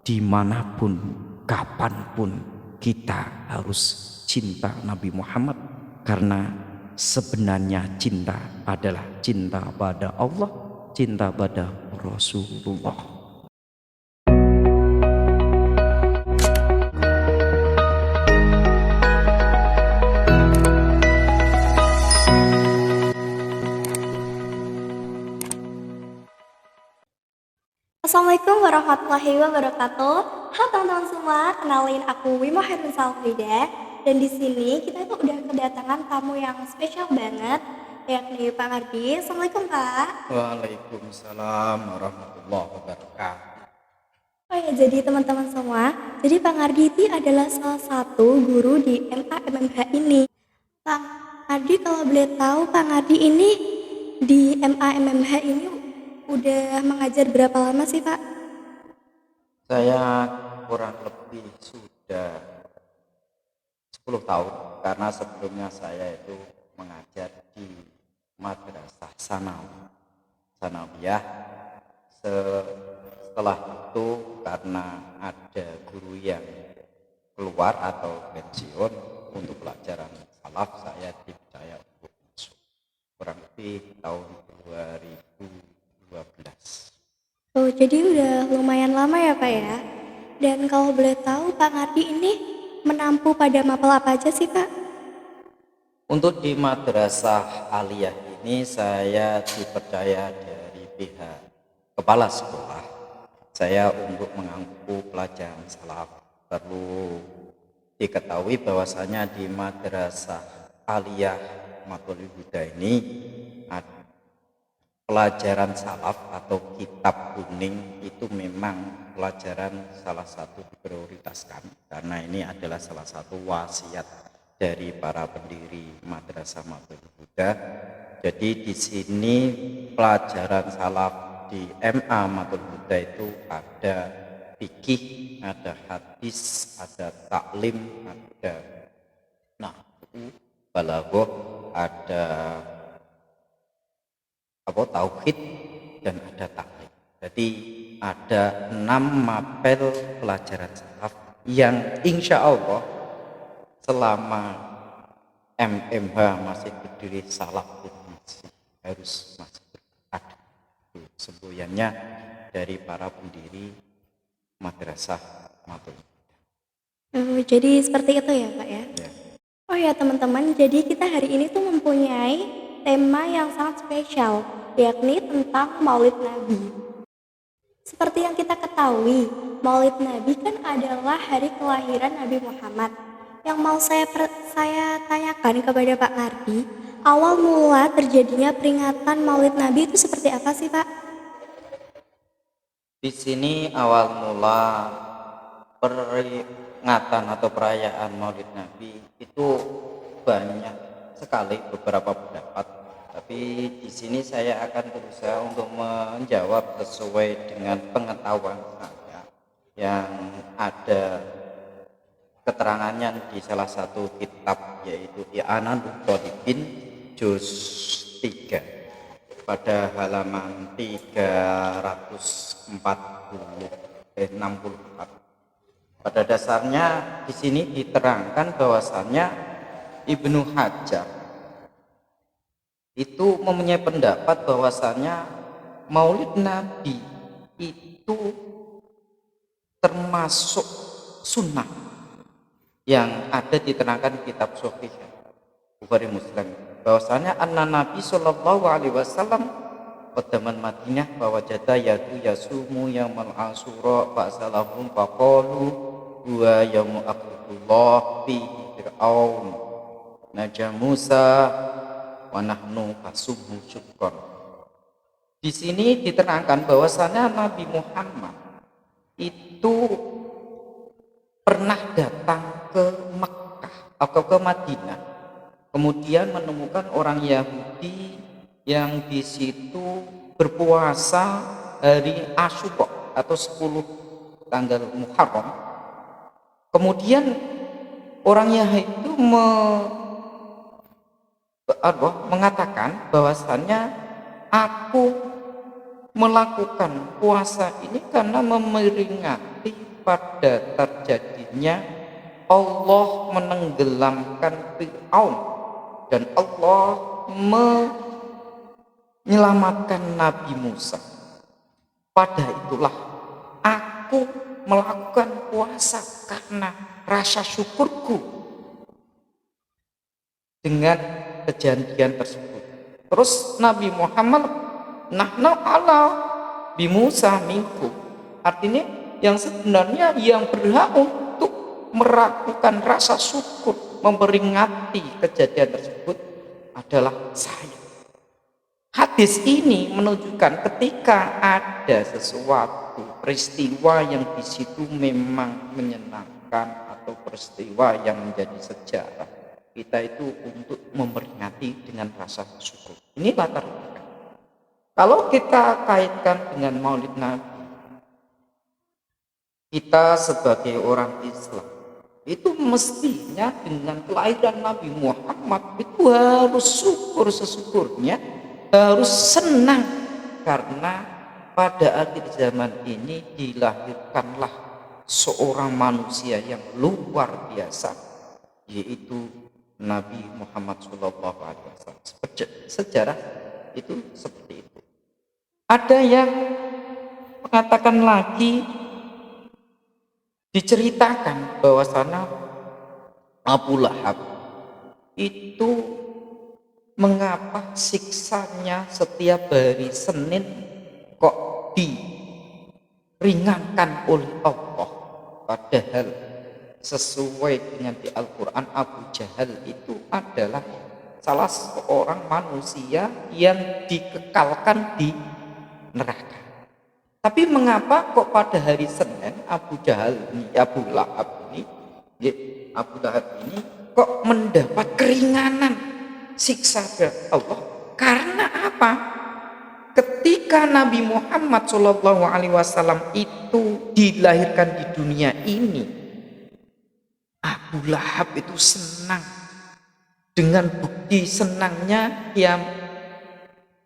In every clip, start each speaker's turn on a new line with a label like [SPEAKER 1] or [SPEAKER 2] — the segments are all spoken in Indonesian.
[SPEAKER 1] dimanapun, kapanpun kita harus cinta Nabi Muhammad, karena sebenarnya cinta adalah cinta pada Allah, cinta pada Rasulullah.
[SPEAKER 2] Assalamualaikum warahmatullahi wabarakatuh. Halo teman-teman semua, kenalin aku Wima Herun Salfrida. Dan di sini kita tuh udah kedatangan tamu yang spesial banget, yakni Pak Mardi. Assalamualaikum Pak.
[SPEAKER 1] Waalaikumsalam warahmatullahi wabarakatuh.
[SPEAKER 2] Oh ya, jadi teman-teman semua, jadi Pak Mardi itu adalah salah satu guru di MAMMH ini. Pak Mardi, kalau boleh tahu Pak Mardi ini di MAMMH ini udah mengajar berapa lama sih Pak?
[SPEAKER 1] Saya kurang lebih sudah 10 tahun, karena sebelumnya saya itu mengajar di Madrasah Sanawiyah. Setelah itu karena ada guru yang keluar atau pensiun untuk pelajaran salaf, saya dipercaya untuk masuk kurang lebih tahun 2012.
[SPEAKER 2] Oh, jadi udah lumayan lama ya Pak ya? Dan kalau boleh tahu Pak Ngardi ini menampu pada mapel apa aja sih Pak?
[SPEAKER 1] Untuk di Madrasah Aliyah ini saya dipercaya dari pihak kepala sekolah saya untuk mengangku pelajaran salaf. Perlu diketahui bahwasanya di Madrasah Aliyah Matul Huda ini pelajaran salaf atau kitab kuning itu memang pelajaran salah satu diprioritaskan, karena ini adalah salah satu wasiat dari para pendiri Madrasah Matul Huda. Jadi di sini pelajaran salaf di MA Matul Huda itu ada fikih, ada hadis, ada taklim, ada nahwu, balaghah, ada tauhid, dan ada taklim. Jadi ada 6 mapel pelajaran salaf yang insya Allah selama MMH masih berdiri, salaf itu masih ada semboyannya dari para pendiri Madrasah Matul.
[SPEAKER 2] Oh, jadi seperti itu ya Pak ya?
[SPEAKER 1] Ya.
[SPEAKER 2] Oh ya teman-teman, jadi kita hari ini tuh mempunyai tema yang sangat spesial, yakni tentang Maulid Nabi. Seperti yang kita ketahui, Maulid Nabi kan adalah hari kelahiran Nabi Muhammad. Yang mau saya tanyakan kepada Pak Nardi, awal mula terjadinya peringatan Maulid Nabi itu seperti apa sih Pak?
[SPEAKER 1] Di sini awal mula peringatan atau perayaan Maulid Nabi itu banyak sekali beberapa pendapat, tapi di sini saya akan berusaha untuk menjawab sesuai dengan pengetahuan saya yang ada keterangannya di salah satu kitab, yaitu I'anatul Talibin juz 3 pada halaman 64. Pada dasarnya di sini diterangkan bahwasannya Ibnu Hajar itu mempunyai pendapat bahwasannya Maulid Nabi itu termasuk sunnah yang ada diterangkan di kitab Sahih Bukhari Muslim, bahwasanya anna Nabi sallallahu alaihi wasallam qadaman Madinah bahwa jada yatu yasumu yaumul asyura fa'salahum faqalu huwa yaumu akhdullah fi fir'aun naja Musa wa nahnu fasubhu syukran. Di sini diterangkan bahwasanya Nabi Muhammad itu pernah datang ke Mekah atau ke Madinah, kemudian menemukan orang Yahudi yang di situ berpuasa hari Asyura atau 10 tanggal Muharram. Kemudian orang Yahudi itu mengatakan bahwasannya aku melakukan puasa ini karena memperingati pada terjadinya Allah menenggelamkan Fir'aun dan Allah menyelamatkan Nabi Musa. Pada itulah aku melakukan puasa karena rasa syukurku dengan kejadian tersebut. Terus Nabi Muhammad nahnu ala bi Musa minkum, artinya yang sebenarnya yang berhak untuk melakukan rasa syukur memperingati kejadian tersebut adalah saya. Hadis ini menunjukkan ketika ada sesuatu peristiwa yang di situ memang menyenangkan atau peristiwa yang menjadi sejarah, kita itu untuk memperingati dengan rasa syukur. Ini latar belakang. Kalau kita kaitkan dengan Maulid Nabi, kita sebagai orang Islam itu mestinya dengan kelahiran Nabi Muhammad itu harus syukur sesyukurnya, harus senang karena pada akhir zaman ini dilahirkanlah seorang manusia yang luar biasa, yaitu Nabi Muhammad SAW. Sejarah itu seperti itu. Ada yang mengatakan lagi, diceritakan bahwasanya Abu Lahab itu mengapa siksanya setiap hari Senin kok diringankan oleh Allah, padahal sesuai dengan di Al-Quran Abu Jahal itu adalah salah seorang manusia yang dikekalkan di neraka. Tapi mengapa kok pada hari Senin Abu Lahab ini kok mendapat keringanan siksa dari Allah? Karena apa? Ketika Nabi Muhammad SAW itu dilahirkan di dunia ini, Abu Lahab itu senang. Dengan bukti senangnya yang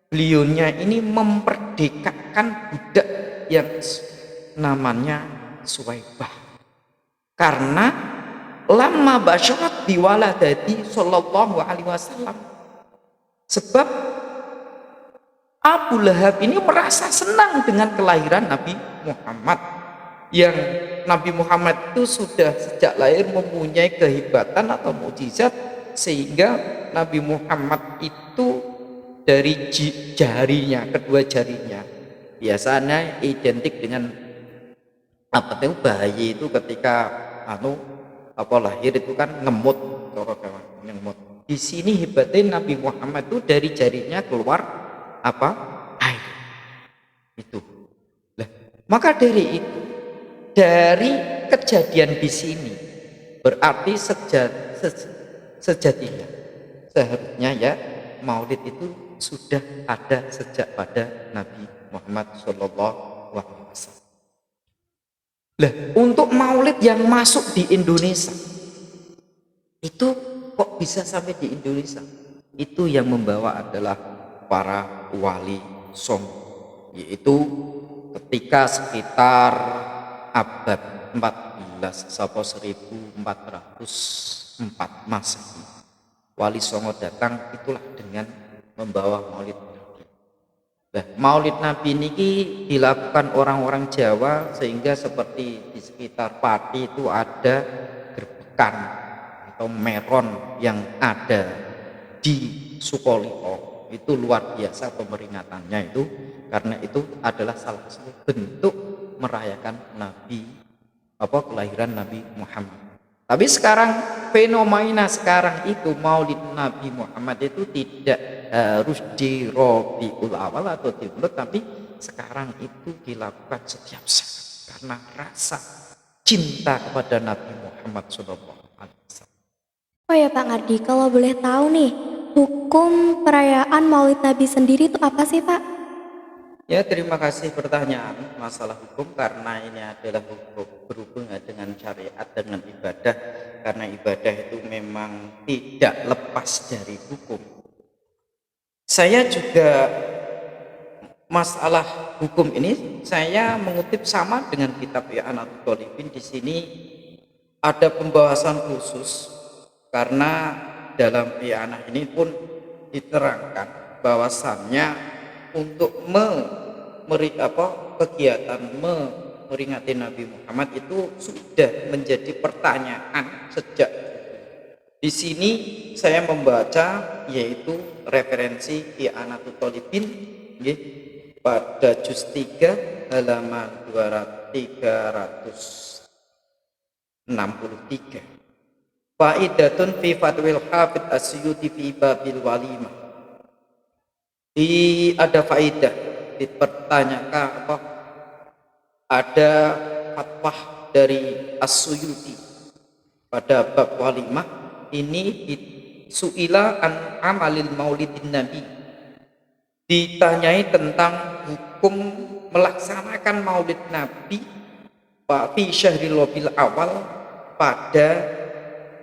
[SPEAKER 1] beliaunya ini memperdekakan budak yang namanya Suwaibah. Karena lama basyarat biwaladati sallallahu alaihi wasallam. Sebab Abu Lahab ini merasa senang dengan kelahiran Nabi Muhammad, yang Nabi Muhammad itu sudah sejak lahir mempunyai kehebatan atau mukjizat, sehingga Nabi Muhammad itu dari jarinya, kedua jarinya biasanya identik dengan apa itu bayi itu ketika lahir itu kan ngemut, ngemut. Di sini hebatnya Nabi Muhammad itu dari jarinya keluar air itu. Nah, maka dari itu, dari kejadian di sini berarti sejatinya seharusnya ya Maulid itu sudah ada sejak pada Nabi Muhammad Shallallahu Alaihi Wasallam. Lah, untuk Maulid yang masuk di Indonesia itu kok bisa sampai di Indonesia? Itu yang membawa adalah para wali songo, yaitu ketika sekitar abad 14 sampai 1404 Masehi, wali songo datang itulah dengan membawa Maulid Nabi. Nah, Maulid Nabi ini dilakukan orang-orang Jawa, sehingga seperti di sekitar Pati itu ada gerbekan atau meron yang ada di Sukolilo. Itu luar biasa pemeringatannya itu, karena itu adalah salah satu bentuk merayakan kelahiran Nabi Muhammad. Tapi sekarang fenomena sekarang itu Maulid Nabi Muhammad itu tidak harus di Rabiul Awal atau di bulan, tapi sekarang itu dilakukan setiap saat karena rasa cinta kepada Nabi Muhammad SAW.
[SPEAKER 2] Oh ya Pak Ngardi, kalau boleh tahu nih, hukum perayaan Maulid Nabi sendiri itu apa sih Pak?
[SPEAKER 1] Ya, terima kasih pertanyaan masalah hukum, karena ini adalah hukum berhubungan dengan syariat, dengan ibadah, karena ibadah itu memang tidak lepas dari hukum. Saya juga masalah hukum ini saya mengutip sama dengan kitab I'anatul Thalibin. Di sini ada pembahasan khusus karena dalam I'anah ini pun diterangkan bahwasannya untuk kegiatan memperingati Nabi Muhammad itu sudah menjadi pertanyaan sejak di sini saya membaca yaitu referensi I'anatul Thalibin pada juz 3 halaman 363. Faidatun fi fatwil hafidh Asyuti fi babil walimah. Ada faidah dipertanyakan ada fatwa dari Asyuti pada bab walimah ini suila an amalil maulidin nabi, ditanyai tentang hukum melaksanakan maulid nabi fi syahril rabiul awal pada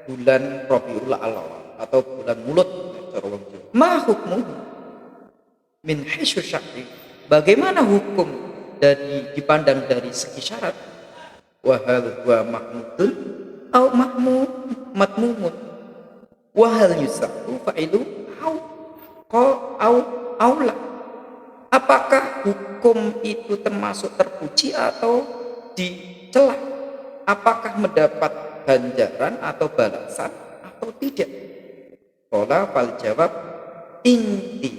[SPEAKER 1] bulan Rabiul Awal atau bulan Mulut. Ma hukmu min haitsu syar'i, bagaimana hukum dipandang dari segi syarat? Wa hal wa mahmudun au matmumun wa hal yusahu fa'ilu au la, apakah hukum itu termasuk terpuji atau dicela, apakah mendapat ganjaran atau balasan atau tidak? Qala fal jawab inti,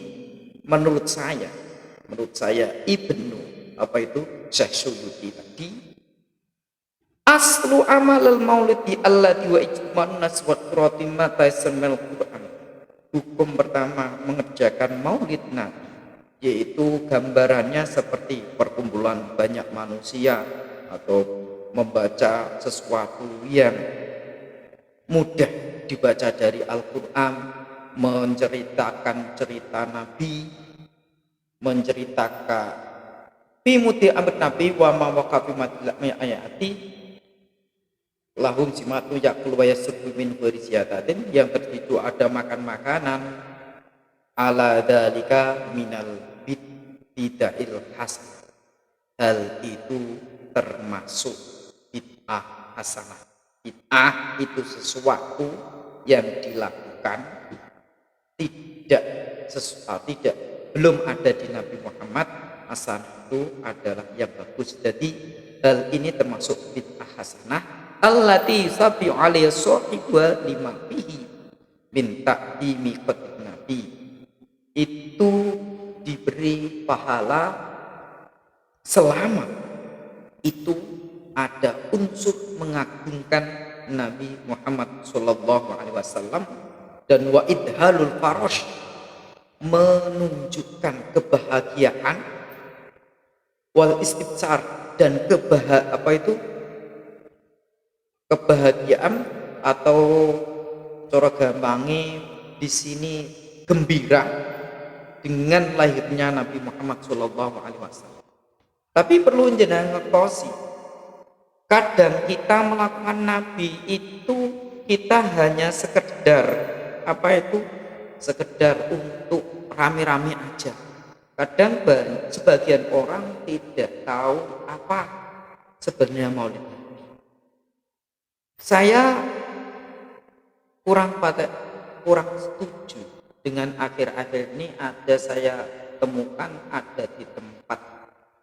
[SPEAKER 1] menurut saya Ibnu Syekh Suyuti tadi, aslu amal al-maulidi alladhi wa ijman nas wa qiratimah taismil Quran. Hukum pertama mengerjakan maulid Nabi yaitu gambarannya seperti perkumpulan banyak manusia atau membaca sesuatu yang mudah dibaca dari Al-Quran, menceritakan cerita Nabi, menceritakan Pimudi amr Nabi wa ma waqafi ayati lahum simatu yakul wa yasrubu min berisiyatatin, yang tersitu ada makan makanan ala dalika minal bid'il hasan, hal itu termasuk bid'ah hasanah. Bid'ah itu sesuatu yang dilakukan belum ada di Nabi Muhammad. Hasanah itu adalah yang bagus. Jadi hal ini termasuk bid'ah hasanah allati sabi'u alaihi sahiba lima fihi min ta'dimi qadrin nabi, itu diberi pahala selama itu ada unsur mengagungkan Nabi Muhammad sallallahu alaihi wasallam, dan wa idhalul farash, menunjukkan kebahagiaan, wal istibsar, dan kebahagiaan atau cara gampange di sini gembira dengan lahirnya Nabi Muhammad sallallahu alaihi wasallam. Tapi perlu jenengan ngertosi, kadang kita melakukan Nabi itu kita hanya sekedar untuk rame-rame aja. Kadang sebagian orang tidak tahu apa sebenarnya maulid Nabi. Saya kurang setuju dengan akhir-akhir ini saya temukan ada di tempat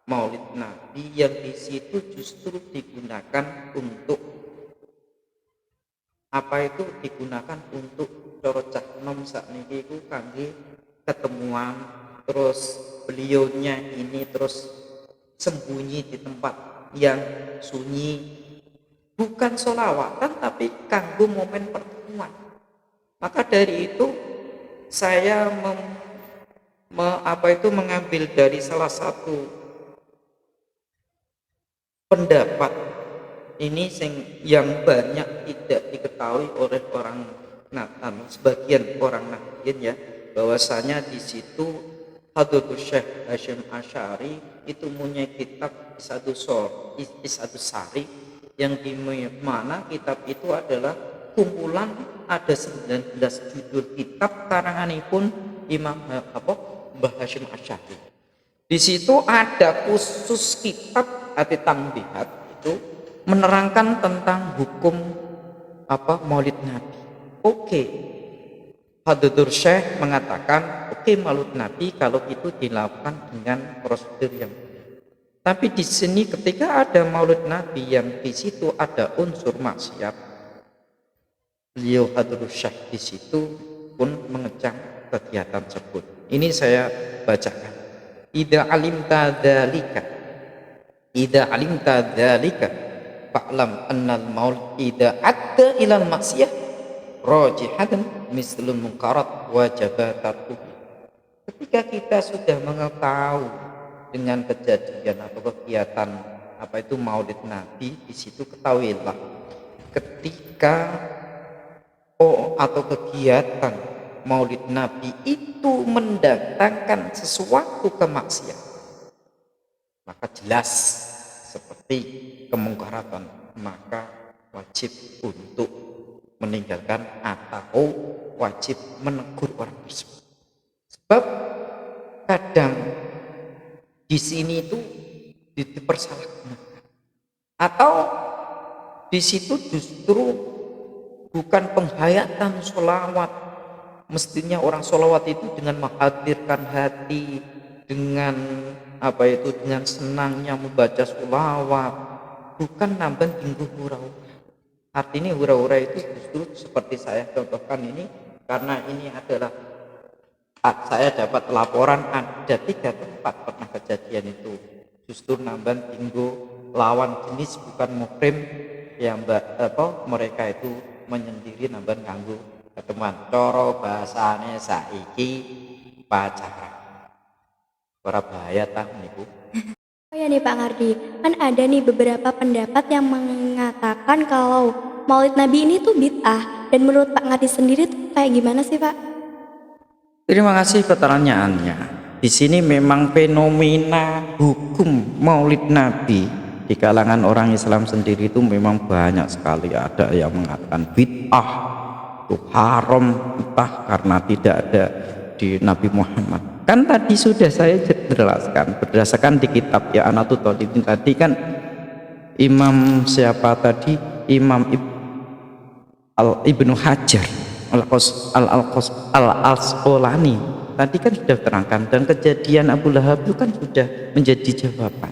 [SPEAKER 1] maulid Nabi yang di situ justru digunakan untuk cara cah nom sakniki iku kangge ketemuan, terus beliaunya ini terus sembunyi di tempat yang sunyi, bukan sholawatan tapi kanggo momen pertemuan. Maka dari itu saya mengambil dari salah satu pendapat ini yang banyak tidak diketahui oleh sebagian orang Nahdien ya, bahwasanya di situ Hadratus Syekh Hasyim Asy'ari itu punya kitab Isadus Sari, yang di mana kitab itu adalah kumpulan ada 19 judul kitab karanganipun Imam Mbah Hasyim Asy'ari. Di situ ada khusus kitab At-Tanbihat itu menerangkan tentang hukum Maulid Nabi. Oke, Hadratur Syekh mengatakan oke, Maulid Nabi kalau itu dilakukan dengan prosedur yang benar. Tapi di sini ketika ada Maulid Nabi yang di situ ada unsur maksiat, beliau Hadratur Syekh di situ pun mengecam kegiatan tersebut. Ini saya bacakan. Idza alimta dzalika fa'lam annal maulid idza adda ilal maksiyah rajihatan mislul munkarat wajaba tarkuh. Ketika kita sudah mengetahui dengan kejadian atau kegiatan Maulid Nabi, di situ ketahuilah ketika atau kegiatan Maulid Nabi itu mendatangkan sesuatu kemaksiatan, maka jelas seperti kemungkaratan, maka wajib untuk meninggalkan atau wajib menegur orang tersebut. Sebab kadang di sini itu dipersalahgunakan, atau di situ justru bukan penghayatan sholawat. Mestinya orang sholawat itu dengan menghadirkan hati, dengan dengan senangnya membaca sholawat, bukan nambah tinggu hura-hura. Artinya hura-hura itu justru seperti saya contohkan ini, karena ini adalah saya dapat laporan ada 3 tempat pernah kejadian itu, justru nambah tinggu lawan jenis bukan muhrim yang mereka itu menyendiri nambah ganggu ketemuan, coro bahasane saiki pacaran. Ora bahaya tah niku.
[SPEAKER 2] Oh ya nih Pak Ngardi, kan ada nih beberapa pendapat yang mengatakan kalau Maulid Nabi ini tuh bid'ah, dan menurut Pak Ngardi sendiri tuh kayak gimana sih Pak?
[SPEAKER 1] Terima kasih pertanyaannya. Di sini memang fenomena hukum Maulid Nabi di kalangan orang Islam sendiri itu memang banyak sekali. Ada yang mengatakan bid'ah, itu haram, entah karena tidak ada di Nabi Muhammad. Kan tadi sudah saya jelaskan berdasarkan di kitab ya Anatut Talibin tadi kan, Imam siapa tadi, Imam Ibnu Hajar Al-Asqalani tadi kan sudah terangkan, dan kejadian Abu Lahab itu kan sudah menjadi jawaban.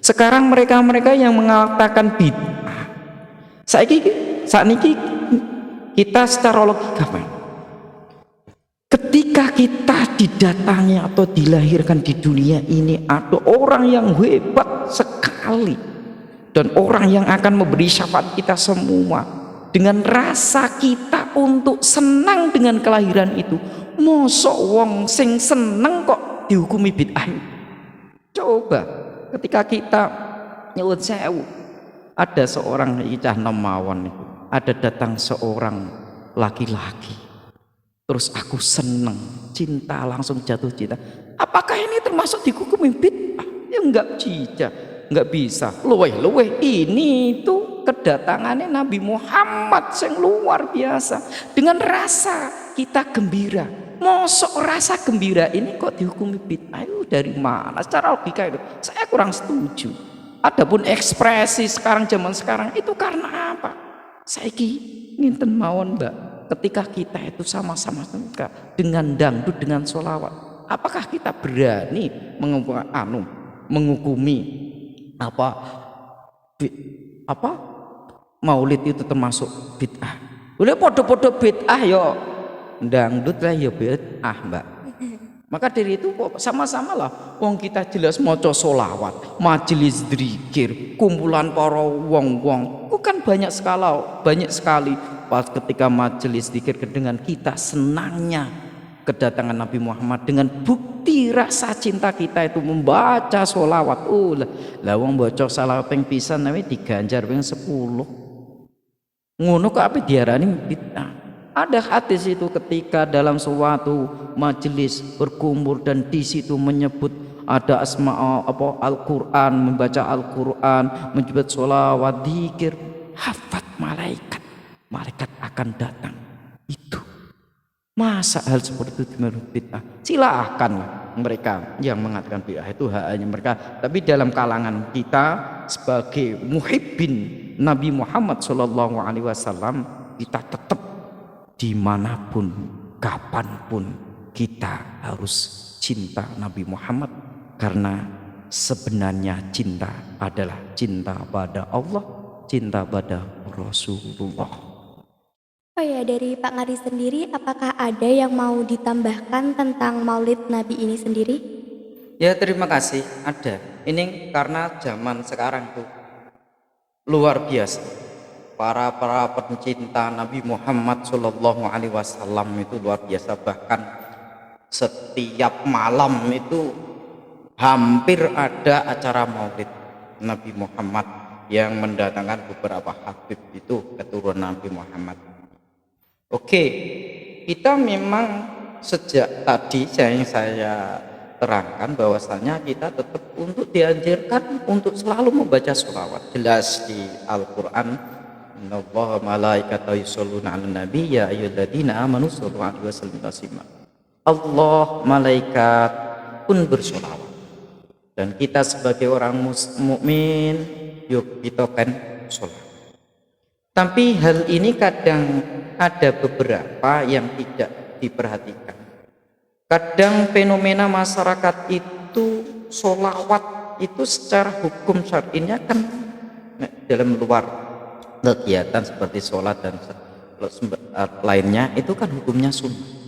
[SPEAKER 1] Sekarang mereka yang mengatakan bid'ah, saat ini kita secara logika, ketika kita didatangi atau dilahirkan di dunia ini ada orang yang hebat sekali dan orang yang akan memberi syafaat kita semua, dengan rasa kita untuk senang dengan kelahiran itu, mosok wong sing seneng kok dihukumi bid'ah? Coba ketika kita nyuwun sewu, ada seorang icah nemawon itu, ada datang seorang laki-laki, terus aku seneng, cinta, langsung jatuh cinta, apakah ini termasuk dihukumi bid'ah? Ya enggak bisa. Luweh ini itu kedatangannya Nabi Muhammad yang luar biasa, dengan rasa kita gembira. Mosok rasa gembira ini kok dihukumi bid'ah? Dari mana? Secara logika itu saya kurang setuju. Adapun ekspresi zaman sekarang itu karena apa? Saiki nginten mawon Mbak, ketika kita itu sama-sama suka dengan dangdut, dengan sholawat, apakah kita berani menghukumi Maulid itu termasuk bid'ah? Udah podo-podo bid'ah yo, dangdut lah ya bid'ah Mbak. Maka dari itu sama-sama lah, wong kita jelas maca sholawat, majelis dzikir, kumpulan para wong-wong, kan banyak sekali pas ketika majelis dzikir dengan kita senangnya kedatangan Nabi Muhammad, dengan bukti rasa cinta kita itu membaca sholawat. Lah wong baca sholawat ping pisan nawe diganjar ping 10. Ngono kok ape diarani bid'ah? Ada hadis itu ketika dalam suatu majelis berkumpul dan di situ menyebut ada asma Al-Quran, membaca Al-Quran, menyebut sholawat, dzikir, hafat malaikat akan datang. Itu masa hal seperti itu menurut bid'ah? Silahkan lah. mereka yang mengatakan bid'ah itu haknya mereka, tapi dalam kalangan kita sebagai muhibbin Nabi Muhammad Shallallahu Alaihi Wasallam, kita tetap dimanapun kapanpun kita harus cinta Nabi Muhammad, karena sebenarnya cinta adalah cinta pada Allah, cinta pada Rasulullah.
[SPEAKER 2] Oh ya, dari Pak Ngari sendiri, apakah ada yang mau ditambahkan tentang Maulid Nabi ini sendiri?
[SPEAKER 1] Ya, terima kasih. Ada. Ini karena zaman sekarang tuh luar biasa. Para pencinta Nabi Muhammad Shallallahu Alaihi Wasallam itu luar biasa. Bahkan setiap malam itu hampir ada acara Maulid Nabi Muhammad yang mendatangkan beberapa habib itu keturunan Nabi Muhammad. Oke, kita memang sejak tadi yang saya terangkan bahwasanya kita tetap untuk dianjurkan untuk selalu membaca sholawat. Jelas di Al-Quran, innallaha malaikatahu yusholluna 'alan nabi ya ayyuhalladzina amanu shollu 'alaihi wa sallimu taslima. Allah, malaikat pun bersolawat, dan kita sebagai orang mukmin yuk kita kan sholat. Tapi hal ini kadang ada beberapa yang tidak diperhatikan. Kadang fenomena masyarakat itu sholawat itu secara hukum syar'inya kan dalam luar kegiatan seperti sholat dan lainnya itu kan hukumnya sunnah.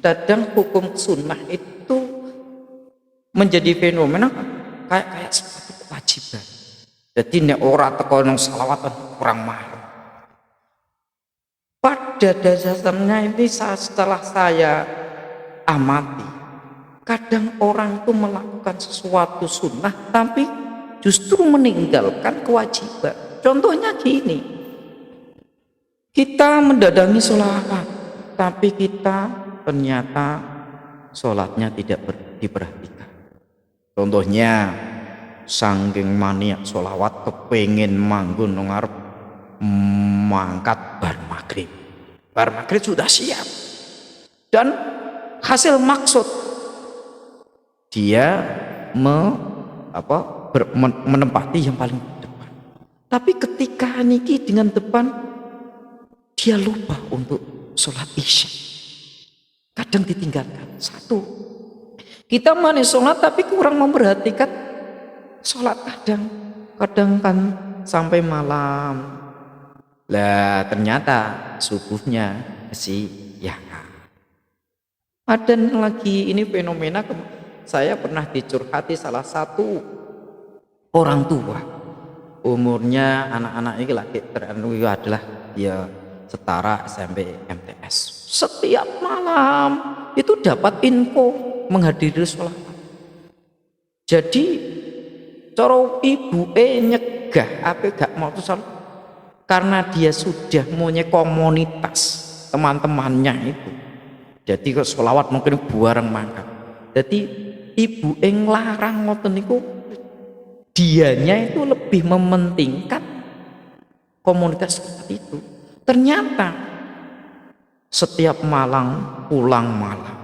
[SPEAKER 1] Kadang hukum sunnah itu menjadi fenomena kayak seperti kewajiban. Jadi nek ora teko nang sholawatan kurang mahal. Pada dasarnya ini setelah saya amati, kadang orang itu melakukan sesuatu sunnah tapi justru meninggalkan kewajiban. Contohnya gini, kita mendadangi sholawat tapi kita ternyata sholatnya tidak diperhatikan. Contohnya saking maniak sholawat kepengen manggun ngarep mangkat bar maghrib sudah siap, dan hasil maksud dia menempati yang paling depan, tapi ketika niki dengan depan dia lupa untuk sholat isya, kadang ditinggalkan. Satu, kita mana sholat tapi kurang memperhatikan sholat, kadang kan sampai malam lah ternyata subuhnya ya. Ada lagi ini fenomena, saya pernah dicurhati salah satu orang tua, umurnya anak-anak ini lagi teranu adalah dia setara SMP MTS. Setiap malam itu dapat info menghadiri sholat. Jadi cara ibu nyegah apa gak mau sholat, karena dia sudah punya komunitas teman-temannya itu. Jadi ke sholawat mungkin bareng mangkat. Jadi ibu larang ngoten niku, dianya itu lebih mementingkan komunitas seperti itu. Ternyata setiap malam pulang malam,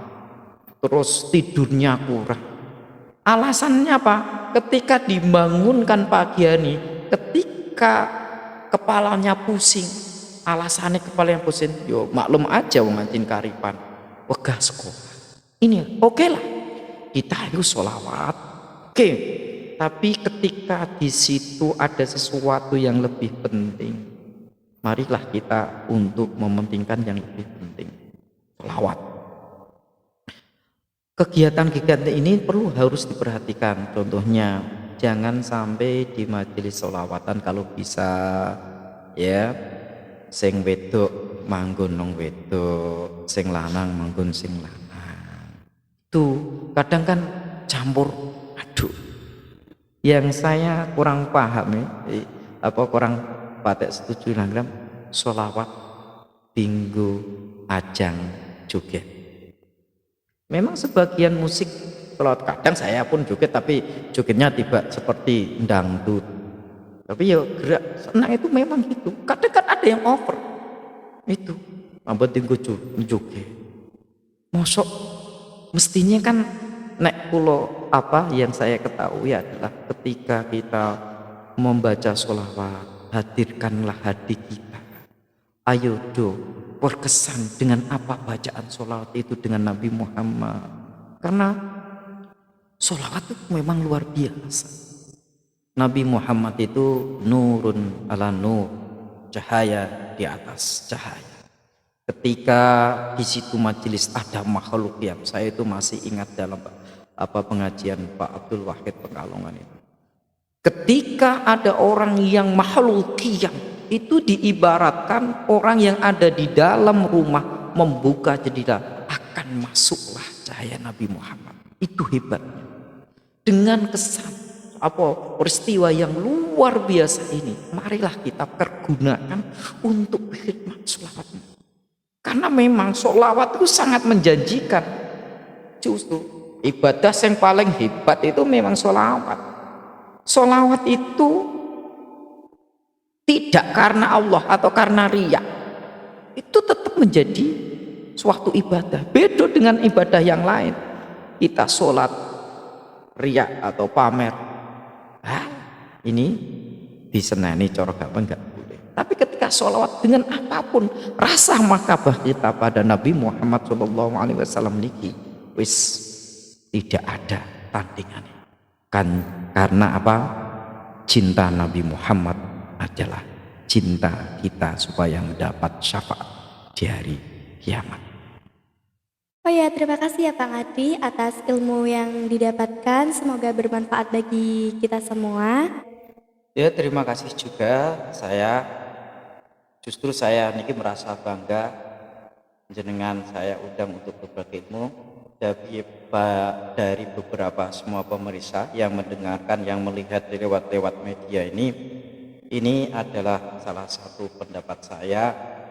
[SPEAKER 1] terus tidurnya kurang. Alasannya apa? Ketika dibangunkan pagi hari, ketika kepalanya pusing, alasannya kepalanya pusing, yo maklum aja wong anjing karipan wegah sekolah. Ini oke lah, kita harus sholawat, oke. Tapi ketika di situ ada sesuatu yang lebih penting, marilah kita untuk mementingkan yang lebih penting, sholawat. Kegiatan-kegiatan ini harus diperhatikan. Contohnya, jangan sampai di majelis sholawatan kalau bisa ya sing wedok manggon nang wedok, sing lanang manggon sing lanang. Itu kadang kan campur aduk. Yang saya kurang paham kurang patek setuju nanggram sholawat tinggu ajang joget. Memang sebagian musik sholawat kadang saya pun joget, tapi jogetnya tiba seperti dangdut. Tapi ya gerak senang itu memang gitu. Kadang kan ada yang over. Itu ambet tinggu joget. Mosok mestinya kan nek kulo apa yang saya ketahui adalah ketika kita membaca sholawat, hadirkanlah hati kita. Ayo do berkesan dengan apa bacaan sholawat itu dengan Nabi Muhammad. Karena sholawat itu memang luar biasa. Nabi Muhammad itu nurun ala nur, cahaya di atas cahaya. Ketika di situ majelis ada makhluk yang saya itu masih ingat dalam pengajian Pak Abdul Wahid Pekalongan itu. Ketika ada orang yang makhluk yang itu diibaratkan orang yang ada di dalam rumah membuka jendela akan masuklah cahaya Nabi Muhammad. Itu hebatnya. Dengan kesan peristiwa yang luar biasa ini, marilah kita pergunakan untuk berkhidmat sholawat. Karena memang sholawat itu sangat menjanjikan. Justru ibadah yang paling hebat itu memang sholawat. Sholawat itu tidak karena Allah atau karena riya, itu tetap menjadi suatu ibadah. Beda dengan ibadah yang lain. Kita sholat riya atau pamer, ini disenani cara gampang enggak boleh. Tapi ketika sholawat dengan apapun rasa makabah kita pada Nabi Muhammad SAW niki wis tidak ada tandingannya. Kan karena apa? Cinta Nabi Muhammad adalah cinta kita supaya mendapat syafaat di hari kiamat.
[SPEAKER 2] Oh ya, terima kasih ya Pak Ngadi atas ilmu yang didapatkan. Semoga bermanfaat bagi kita semua.
[SPEAKER 1] Ya, terima kasih juga. Justru saya niki merasa bangga jenengan saya undang untuk berbagi ilmu dari beberapa semua pemirsa yang mendengarkan, yang melihat lewat media ini. Ini adalah salah satu pendapat saya.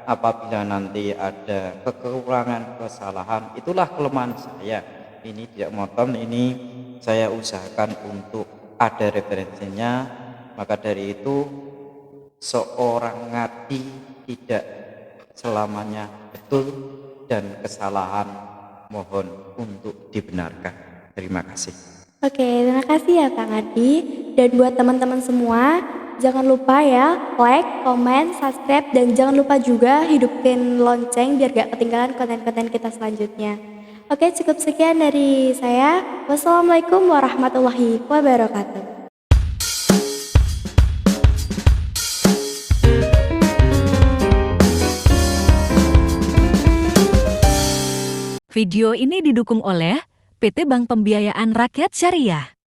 [SPEAKER 1] Apabila nanti ada kekurangan, kesalahan, itulah kelemahan saya. Ini tidak monoton, ini saya usahakan untuk ada referensinya. Maka dari itu seorang ngadi tidak selamanya betul dan kesalahan mohon untuk dibenarkan. Terima kasih.
[SPEAKER 2] Oke, terima kasih ya Pak Ngadi. Dan buat teman-teman semua, jangan lupa ya like, komen, subscribe, dan jangan lupa juga hidupin lonceng biar gak ketinggalan konten-konten kita selanjutnya. Oke, cukup sekian dari saya. Wassalamualaikum warahmatullahi wabarakatuh.
[SPEAKER 3] Video ini didukung oleh PT Bank Pembiayaan Rakyat Syariah.